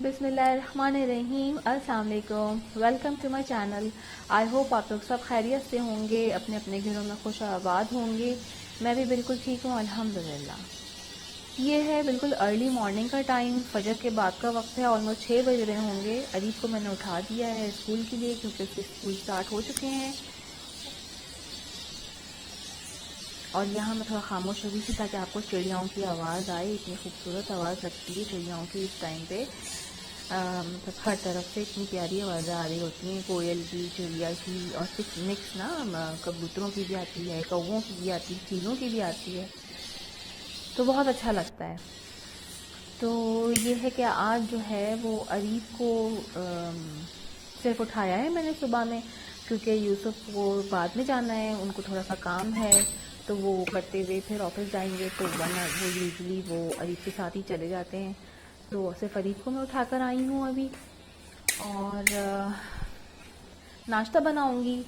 बिस्मिल्लाहिर्रहमानिर्रहीम। अस्सलाम वालेकुम, welcome to my channel. I hope आप लोग सब खैरियत से होंगे, अपने अपने घरों में खुश आबाद होंगे। मैं भी बिल्कुल ठीक हूँ अल्हम्दुलिल्लाह। ये है बिल्कुल अर्ली मॉर्निंग का टाइम, फजर के बाद का वक्त है। ऑलमोस्ट 6 बज रहे होंगे। अरीब को मैंने उठा दिया है स्कूल के लिए क्योंकि उसके स्कूल स्टार्ट हो चुके हैं। और यहाँ मैं थोड़ा खामोश हो गई थी ताकि आपको चिड़ियाओं की आवाज़ आए। इतनी खूबसूरत आवाज़ लगती है चिड़ियाओं की इस टाइम पे। मतलब हर तरफ से इतनी प्यारी आवाज़ें आ रही होती हैं, कोयल की, चिड़िया की, और कुछ मिक्स ना कबूतरों की भी आती है, कौवों की भी आती है, चीलों की भी आती है, तो बहुत अच्छा लगता है। तो ये है कि आज जो है वो अरीब को सिर्फ उठाया है मैंने सुबह में, क्योंकि यूसुफ को बाद में जाना है, उनको थोड़ा सा काम है, तो वो करते हुए फिर ऑफिस जाएंगे। तो वरना वो यूजली वो अरीब के साथ ही चले जाते हैं। तो सिर्फ अरीब को मैं उठा कर आई हूँ अभी। और नाश्ता बनाऊंगी।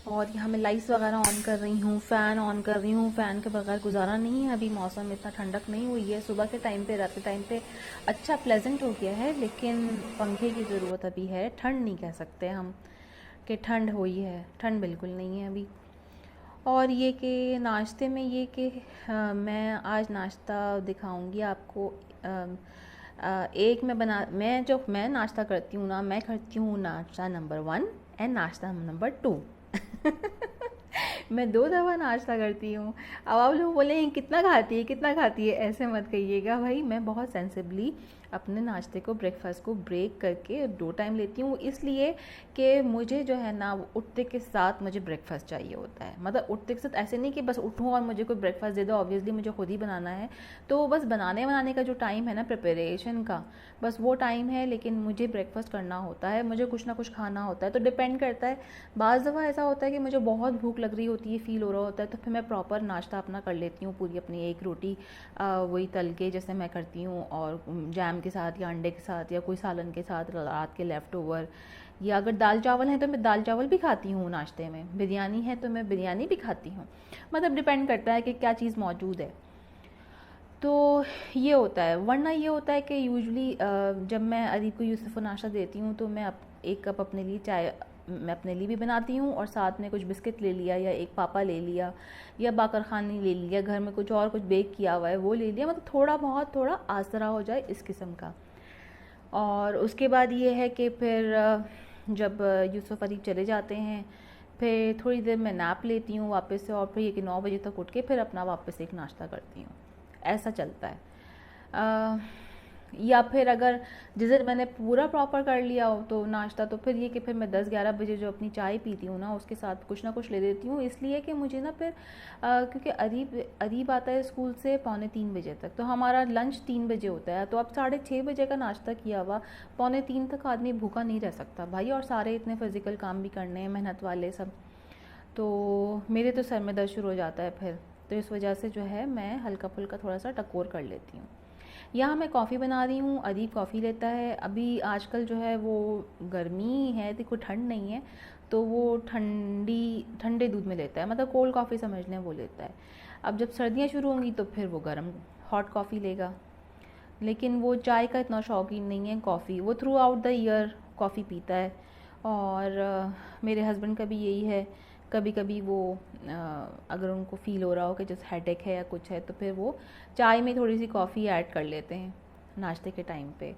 और यहाँ मैं लाइट्स वगैरह ऑन कर रही हूँ, फ़ैन ऑन कर रही हूँ। फ़ैन के बगैर गुजारा नहीं है। अभी मौसम इतना ठंडक नहीं हुई है। सुबह के टाइम पे, रात के टाइम पे अच्छा प्लेजेंट हो गया है, लेकिन पंखे की ज़रूरत अभी है। ठंड नहीं कह सकते हम कि ठंड हुई है, ठंड बिल्कुल नहीं है अभी। और ये कि नाश्ते में ये कि मैं आज नाश्ता दिखाऊंगी आपको। एक मैं नाश्ता करती हूँ ना, मैं करती हूँ नाश्ता नंबर 1 एंड नाश्ता नंबर 2। मैं 2 दफ़ा नाश्ता करती हूँ। अब आप लोग बोलेंगे कितना खाती है, कितना खाती है, ऐसे मत कहिएगा भाई। मैं बहुत सेंसिबली अपने नाश्ते को, ब्रेकफास्ट को ब्रेक करके 2 टाइम लेती हूँ, इसलिए कि मुझे जो है ना वो उठते के साथ मुझे ब्रेकफास्ट चाहिए होता है। मतलब उठते के साथ ऐसे नहीं कि बस उठूँ और मुझे कोई ब्रेकफास्ट दे दो, ऑब्वियसली मुझे खुद ही बनाना है। तो बस बनाने का जो टाइम है ना, प्रिपरेशन का, बस वो टाइम है, लेकिन मुझे ब्रेकफास्ट करना होता है, मुझे कुछ ना कुछ खाना होता है। तो डिपेंड करता है। बाज़ दफ़ा ऐसा होता है कि मुझे बहुत भूख लग रही होती है, फ़ील हो रहा होता है, तो फिर मैं प्रॉपर नाश्ता अपना कर लेती हूँ, पूरी अपनी एक रोटी वही तल के जैसे मैं करती हूँ, और जैम के साथ या अंडे के साथ या कोई सालन के साथ, रात के लेफ़्ट ओवर, या अगर दाल चावल है तो मैं दाल चावल भी खाती हूँ नाश्ते में, बिरयानी है तो मैं बिरयानी भी खाती हूँ। मतलब डिपेंड करता है कि क्या चीज़ मौजूद है। तो ये होता है। वरना ये होता है कि यूजुअली जब मैं अरीब को यूसुफ को नाश्ता देती हूँ तो मैं एक कप अपने लिए चाय मैं अपने लिए भी बनाती हूँ, और साथ में कुछ बिस्किट ले लिया, या एक पापा ले लिया, या बाकर खानी ले लिया, घर में कुछ और कुछ बेक किया हुआ है वो ले लिया। मतलब थोड़ा बहुत, थोड़ा आसरा हो जाए इस किस्म का। और उसके बाद ये है कि फिर जब यूसुफ अरीब चले जाते हैं, फिर थोड़ी देर मैं नैप लेती हूँ वापस से, और फिर ये कि 9 बजे तक उठ के फिर अपना वापस एक नाश्ता करती हूँ। ऐसा चलता है। अ, या फिर अगर जिस दिन मैंने पूरा प्रॉपर कर लिया हो तो नाश्ता, तो फिर ये कि फिर मैं 10-11 बजे जो अपनी चाय पीती हूँ ना, उसके साथ कुछ ना कुछ ले लेती हूँ, इसलिए कि मुझे ना फिर क्योंकि अरीब अरीब आता है स्कूल से 2:45 बजे तक, तो हमारा लंच 3 बजे होता है। तो अब 6:30 बजे का नाश्ता किया हुआ 2:45 तक आदमी भूखा नहीं रह सकता भाई। और सारे इतने फिज़िकल काम भी करने हैं, मेहनत वाले सब, तो मेरे तो सर में दर्द शुरू हो जाता है फिर। तो इस वजह से जो है मैं हल्का फुल्का थोड़ा सा टकोर कर लेती हूँ। यहाँ मैं कॉफ़ी बना रही हूँ, अदीब कॉफ़ी लेता है। अभी आजकल जो है वो गर्मी है, देखो ठंड नहीं है, तो वो ठंडे दूध में लेता है, मतलब कोल्ड कॉफ़ी समझ लें वो लेता है। अब जब सर्दियाँ शुरू होंगी तो फिर वो गर्म हॉट कॉफ़ी लेगा। लेकिन वो चाय का इतना शौकीन नहीं है, कॉफ़ी वो through out the year coffee पीता है। और मेरे हस्बैंड का भी यही है। कभी कभी वो अगर उनको फ़ील हो रहा हो कि जैसे हेडेक है या कुछ है, तो फिर वो चाय में थोड़ी सी कॉफ़ी ऐड कर लेते हैं नाश्ते के टाइम पे।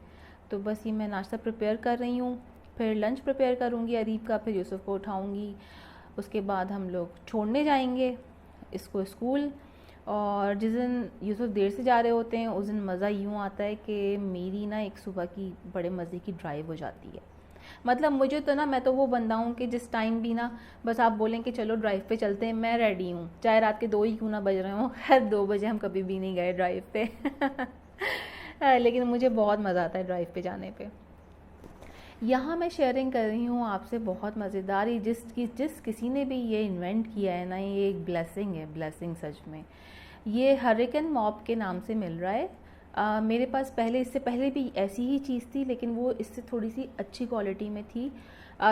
तो बस ये मैं नाश्ता प्रिपेयर कर रही हूँ, फिर लंच प्रिपेयर करूँगी अरीब का, फिर यूसुफ को उठाऊँगी। उसके बाद हम लोग छोड़ने जाएंगे इसको स्कूल। और जिस दिन यूसुफ देर से जा रहे होते हैं उस दिन मज़ा यूँ आता है कि मेरी ना एक सुबह की बड़े मज़े की ड्राइव हो जाती है। मतलब मुझे तो ना, मैं तो वो बंदा हूँ कि जिस टाइम भी ना बस आप बोलें कि चलो ड्राइव पे चलते हैं, मैं रेडी हूँ, चाहे रात के 2 ही क्यों ना बज रहे हों। खैर 2 बजे हम कभी भी नहीं गए ड्राइव पे। लेकिन मुझे बहुत मज़ा आता है ड्राइव पे जाने पे। यहाँ मैं शेयरिंग कर रही हूँ आपसे बहुत मज़ेदार, ही जिस किसी ने भी ये इन्वेंट किया है ना, ये एक ब्लेसिंग है, ब्लेसिंग सच में। ये हरिकेन मॉप के नाम से मिल रहा है। मेरे पास पहले, इससे पहले भी ऐसी ही चीज़ थी, लेकिन वो इससे थोड़ी सी अच्छी क्वालिटी में थी।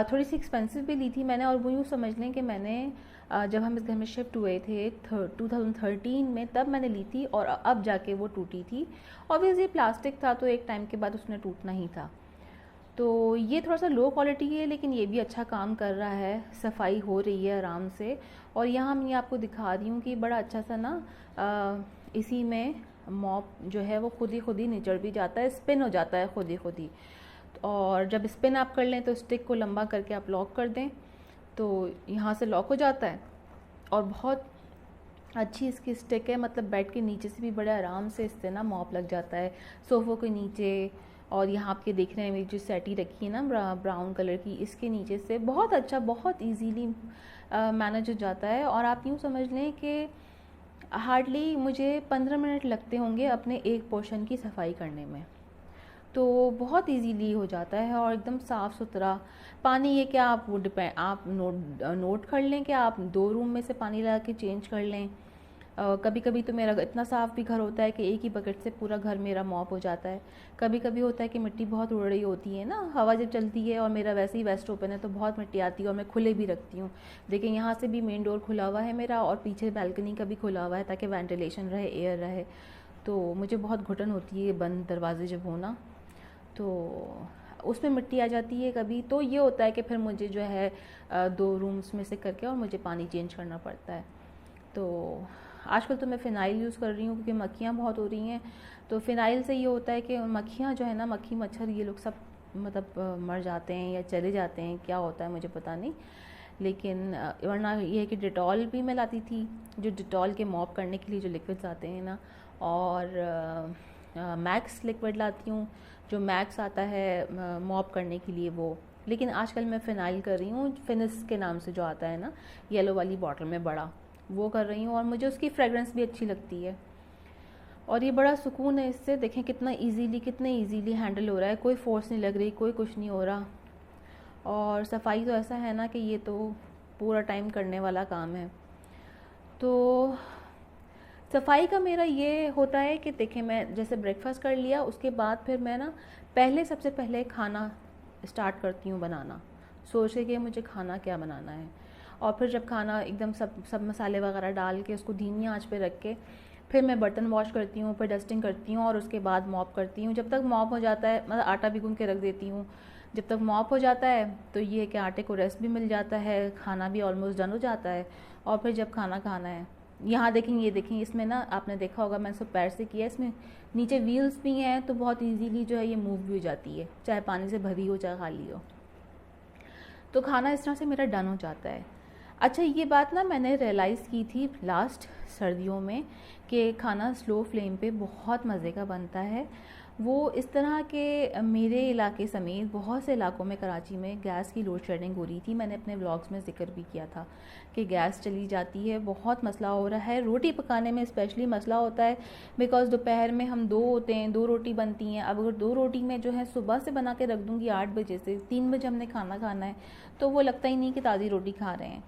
थोड़ी सी एक्सपेंसिव भी ली थी मैंने, और वो यूँ समझ लें कि मैंने जब हम इस घर में शिफ्ट हुए थे 2013 में, तब मैंने ली थी और अब जाके वो टूटी थी। ऑब्वियसली प्लास्टिक था, तो एक टाइम के बाद उसने टूटना ही था। तो ये थोड़ा सा लो क्वालिटी है, लेकिन ये भी अच्छा काम कर रहा है, सफाई हो रही है आराम से। और यहाँ मैं आपको दिखा रही हूँ कि बड़ा अच्छा सा ना इसी में मॉप जो है वो खुद ही निचड़ भी जाता है, स्पिन हो जाता है खुद ही। और जब स्पिन आप कर लें तो स्टिक को लंबा करके आप लॉक कर दें, तो यहाँ से लॉक हो जाता है। और बहुत अच्छी इसकी स्टिक है, मतलब बेड के नीचे से भी बड़े आराम से इससे ना मॉप लग जाता है, सोफ़ों के नीचे। और यहाँ आपके देख रहे हैं मेरी जो सेटी रखी है ना ब्राउन कलर की, इसके नीचे से बहुत अच्छा, बहुत इजीली मैनेज हो जाता है। और आप यूँ समझ लें कि हार्डली मुझे 15 मिनट लगते होंगे अपने एक पोर्शन की सफाई करने में, तो बहुत इजीली हो जाता है और एकदम साफ़ सुथरा। पानी ये क्या आप वो आप नोट कर लें कि आप 2 रूम में से पानी लगा के चेंज कर लें। कभी कभी तो मेरा इतना साफ़ भी घर होता है कि एक ही बकेट से पूरा घर मेरा मॉप हो जाता है। कभी कभी होता है कि मिट्टी बहुत उड़ रही होती है ना, हवा जब चलती है, और मेरा वैसे ही वेस्ट ओपन है तो बहुत मिट्टी आती है और मैं खुले भी रखती हूँ। देखिए यहाँ से भी मेन डोर खुला हुआ है मेरा, और पीछे बालकनी का भी खुला हुआ है ताकि वेंटिलेशन रहे, एयर रहे। तो मुझे बहुत घुटन होती है बंद दरवाजे जब होना, तो उसमें मिट्टी आ जाती है कभी। तो ये होता है कि फिर मुझे जो है 2 रूम्स में से करके और मुझे पानी चेंज करना पड़ता है। तो आजकल तो मैं फ़िनाइल यूज़ कर रही हूँ क्योंकि मक्खियाँ बहुत हो रही हैं। तो फ़िनाइल से ये होता है कि मक्खियाँ जो है ना, मक्खी मच्छर ये लोग सब मतलब मर जाते हैं या चले जाते हैं, क्या होता है मुझे पता नहीं। लेकिन वरना ये है कि डिटॉल भी मैं लाती थी, जो डिटॉल के मॉप करने के लिए जो लिक्विड्स आते हैं ना, और मैक्स लिक्विड लाती हूँ, जो मैक्स आता है मॉप करने के लिए वो। लेकिन आजकल मैं फ़िनाइल कर रही हूँ, फिनिस के नाम से जो आता है ना, येलो वाली बॉटल में बड़ा, वो कर रही हूँ, और मुझे उसकी फ्रेगरेंस भी अच्छी लगती है। और ये बड़ा सुकून है इससे। देखें कितना इजीली हैंडल हो रहा है, कोई फोर्स नहीं लग रही, कोई कुछ नहीं हो रहा। और सफाई तो ऐसा है ना कि ये तो पूरा टाइम करने वाला काम है। तो सफाई का मेरा ये होता है कि देखें, मैं जैसे ब्रेकफास्ट कर लिया, उसके बाद फिर मैं ना सबसे पहले खाना स्टार्ट करती हूँ बनाना, सोच के कि मुझे खाना क्या बनाना है। और फिर जब खाना एकदम सब मसाले वगैरह डाल के उसको धीमी आंच पे रख के फिर मैं बर्तन वॉश करती हूँ, फिर डस्टिंग करती हूँ, और उसके बाद मॉप करती हूँ। जब तक मॉप हो जाता है, मतलब आटा भिगो के रख देती हूँ, जब तक मॉप हो जाता है तो ये है कि आटे को रेस्ट भी मिल जाता है, खाना भी ऑलमोस्ट डन हो जाता है। और फिर जब खाना खाना है, यहाँ देखें, ये देखें, इसमें ना आपने देखा होगा मैंने इसको पैर से किया, इसमें नीचे व्हील्स भी हैं, तो बहुत इजीली जो है ये मूव भी हो जाती है, चाहे पानी से भरी हो चाहे खाली हो। तो खाना इस तरह से मेरा डन हो जाता है। अच्छा, ये बात ना मैंने रियलाइज़ की थी लास्ट सर्दियों में कि खाना स्लो फ्लेम पे बहुत मज़े का बनता है। वो इस तरह के मेरे इलाके समेत बहुत से इलाकों में कराची में गैस की लोड शेडिंग हो रही थी। मैंने अपने व्लॉग्स में जिक्र भी किया था कि गैस चली जाती है, बहुत मसला हो रहा है। रोटी पकाने में स्पेशली मसला होता है, बिकॉज़ दोपहर में हम 2 होते हैं, 2 रोटी बनती हैं। अब अगर 2 रोटी में जो है सुबह से बना के रख दूँगी 8 बजे से, 3 बजे हमने खाना खाना है, तो वो लगता ही नहीं कि ताज़ी रोटी खा रहे हैं।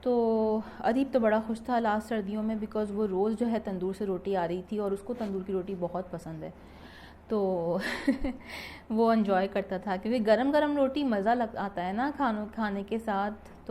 तो अदीब तो बड़ा खुश था लास्ट सर्दियों में, बिकॉज़ वो रोज़ जो है तंदूर से रोटी आ रही थी और उसको तंदूर की रोटी बहुत पसंद है। तो वो एंजॉय करता था, क्योंकि गरम गरम रोटी मज़ा आता है ना खाने के साथ।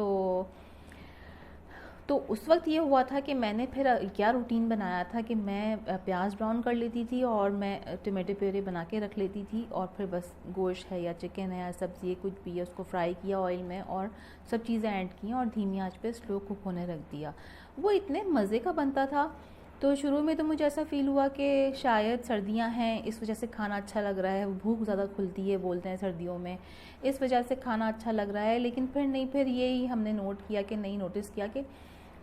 तो उस वक्त ये हुआ था कि मैंने फिर क्या रूटीन बनाया था कि मैं प्याज ब्राउन कर लेती थी और मैं टमाटो प्यूरी बना के रख लेती थी, और फिर बस गोश्त है या चिकन है या सब्ज़ी है कुछ भी है, उसको फ्राई किया ऑयल में और सब चीज़ें ऐड की और धीमी आंच पे स्लो कुक होने रख दिया। वो इतने मज़े का बनता था। तो शुरू में तो मुझे ऐसा फ़ील हुआ कि शायद सर्दियां हैं इस वजह से खाना अच्छा लग रहा है, भूख ज़्यादा खुलती है बोलते हैं सर्दियों में, इस वजह से खाना अच्छा लग रहा है। लेकिन फिर नहीं, फिर यही हमने नोटिस किया कि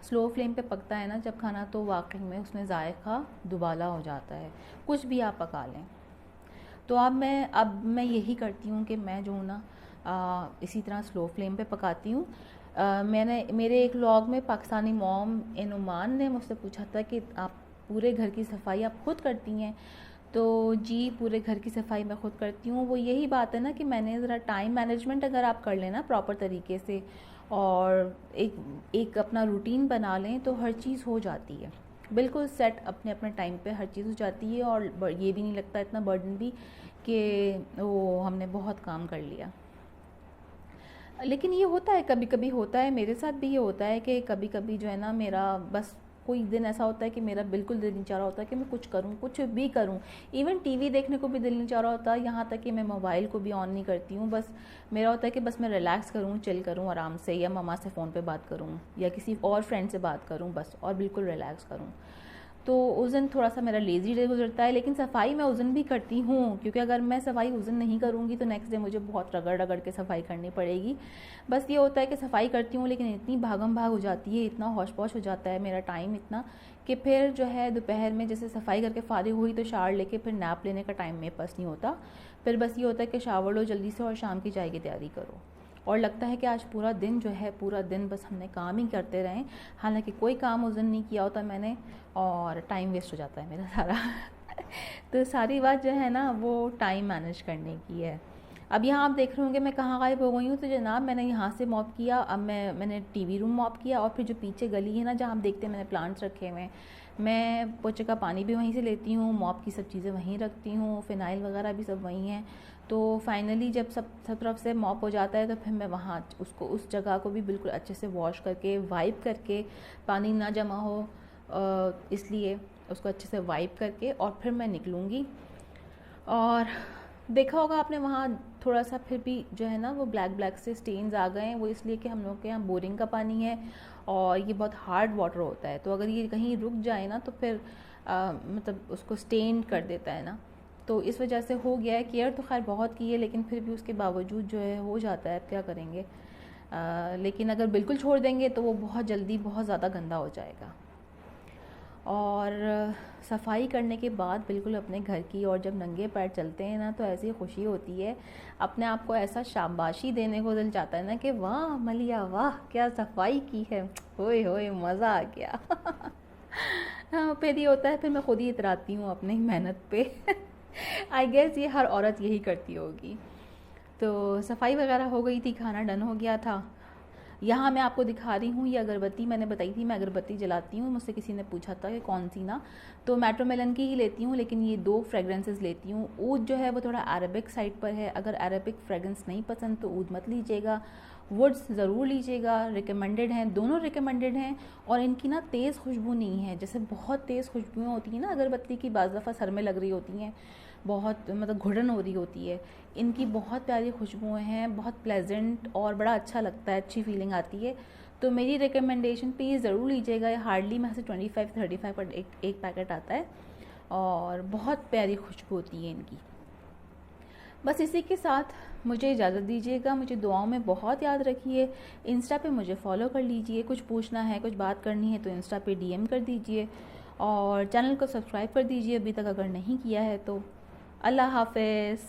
स्लो फ्लेम पे पकता है ना जब खाना, तो वाकई में उसमें जायका दुबाला हो जाता है, कुछ भी आप पका लें। तो अब मैं यही करती हूँ कि मैं जो हूँ ना इसी तरह स्लो फ्लेम पे पकाती हूँ। मैंने मेरे एक व्लॉग में पाकिस्तानी मॉम इन ओमान ने मुझसे पूछा था कि आप पूरे घर की सफाई आप खुद करती हैं? तो जी, पूरे घर की सफाई मैं खुद करती हूँ। वो यही बात है ना कि मैंने ज़रा टाइम मैनेजमेंट अगर आप कर लें ना प्रॉपर तरीके से, और एक अपना रूटीन बना लें, तो हर चीज़ हो जाती है। बिल्कुल सेट अपने अपने टाइम पे हर चीज़ हो जाती है, और ये भी नहीं लगता इतना बर्डन भी कि वो हमने बहुत काम कर लिया। लेकिन ये होता है, कभी कभी होता है, मेरे साथ भी ये होता है कि कभी कभी जो है ना, मेरा बस कोई दिन ऐसा होता है कि मेरा बिल्कुल दिल नहीं चाह रहा होता कि मैं कुछ करूं, कुछ भी करूं। इवन टीवी देखने को भी दिल नहीं चाह रहा होता, यहाँ तक कि मैं मोबाइल को भी ऑन नहीं करती हूँ। बस मेरा होता है कि बस मैं रिलैक्स करूँ, चिल करूँ आराम से, या मम्मा से फ़ोन पे बात करूँ या किसी और फ्रेंड से बात करूँ बस, और बिल्कुल रिलैक्स करूँ। तो उस दिन थोड़ा सा मेरा लेज़ी डे गुजरता है। लेकिन सफाई मैं उस दिन भी करती हूँ, क्योंकि अगर मैं सफाई उस दिन नहीं करूँगी तो नेक्स्ट डे मुझे बहुत रगड़ रगड़ के सफाई करनी पड़ेगी। बस ये होता है कि सफाई करती हूँ, लेकिन इतनी भागम भाग हो जाती है, इतना हौश पौश हो जाता है मेरा टाइम इतना, कि फिर जो है दोपहर में जैसे सफाई करके फारिग हुई तो शावर लेके फिर नैप लेने का टाइम मेरे पास नहीं होता। फिर बस ये होता है कि शावर लो जल्दी से और शाम की चाय की तैयारी करो, और लगता है कि आज पूरा दिन जो है, पूरा दिन बस हमने काम ही करते रहें, हालांकि कोई काम उस दिन नहीं किया होता मैंने, और टाइम वेस्ट हो जाता है मेरा सारा। तो सारी बात जो है ना, वो टाइम मैनेज करने की है। अब यहाँ आप देख रहे होंगे मैं कहाँ गायब हो गई हूँ। तो जनाब मैंने यहाँ से मॉप किया, अब मैंने टीवी रूम मॉप किया, और फिर जो पीछे गली है ना जहाँ आप देखते हैं मैंने प्लांट्स रखे हुए हैं, मैं पोछे का पानी भी वहीं से लेती हूँ, मॉप की सब चीज़ें वहीं रखती हूँ, फ़िनाइल वगैरह भी सब वहीं हैं। तो फाइनली जब सब तरफ से मॉप हो जाता है तो फिर मैं वहाँ उसको, उस जगह को भी बिल्कुल अच्छे से वॉश करके, वाइप करके, पानी ना जमा हो इसलिए उसको अच्छे से वाइप करके और फिर मैं निकलूँगी। और देखा होगा आपने वहाँ थोड़ा सा फिर भी जो है ना वो ब्लैक ब्लैक से स्टेन्स आ गए हैं, वो इसलिए कि हम लोग के यहाँ बोरिंग का पानी है और ये बहुत हार्ड वाटर होता है, तो अगर ये कहीं रुक जाए ना तो फिर मतलब उसको स्टेन कर देता है ना, तो इस वजह से हो गया है। केयर तो खैर बहुत की है, लेकिन फिर भी उसके बावजूद जो है हो जाता है, क्या करेंगे। लेकिन अगर बिल्कुल छोड़ देंगे तो वो बहुत जल्दी बहुत ज़्यादा गंदा हो जाएगा। और सफाई करने के बाद बिल्कुल अपने घर की, और जब नंगे पैर चलते हैं ना तो ऐसी खुशी होती है, अपने आप को ऐसा शाबाशी देने को दिल चाहता है ना कि वाह मलिया वाह क्या सफाई की है, होए होए मज़ा आ गया। हाँ, फिर ये होता है, फिर मैं खुद ही इतराती हूँ अपनी मेहनत पे। आई गेस ये हर औरत यही करती होगी। तो सफाई वगैरह हो गई थी, खाना डन हो गया था। यहाँ मैं आपको दिखा रही हूँ ये अगरबत्ती, मैंने बताई थी मैं अगरबत्ती जलाती हूँ, मुझसे किसी ने पूछा था कि कौन सी ना, तो मेट्रोमेलन की ही लेती हूँ, लेकिन ये 2 फ्रेगरेंसेस लेती हूँ। ऊद जो है वो थोड़ा अरेबिक साइड पर है, अगर अरेबिक फ्रेगरेंस नहीं पसंद तो ऊद मत लीजिएगा, वुड्स ज़रूर लीजिएगा, रिकमेंडेड हैं, दोनों रिकमेंडेड हैं। और इनकी ना तेज़ खुशबू नहीं है, जैसे बहुत तेज़ खुशबुएँ होती हैं ना अगरबत्ती की, बाज़ दफ़ा सर में लग रही होती हैं, बहुत मतलब घुटन हो रही होती है, इनकी बहुत प्यारी खुशबुएं हैं, बहुत प्लेजेंट और बड़ा अच्छा लगता है, अच्छी फीलिंग आती है। तो मेरी रिकमेंडेशन पे ये ज़रूर लीजिएगा, ये हार्डली में से 25-35 का एक पैकेट आता है, और बहुत प्यारी खुशबू होती है इनकी। बस इसी के साथ मुझे इजाज़त दीजिएगा, मुझे दुआओं में बहुत याद रखिए। इंस्टा पे मुझे फॉलो कर लीजिए, कुछ पूछना है कुछ बात करनी है तो इंस्टा पे DM कर दीजिए, और चैनल को सब्सक्राइब कर दीजिए अभी तक अगर नहीं किया है तो। अल्लाह हाफ़िज़।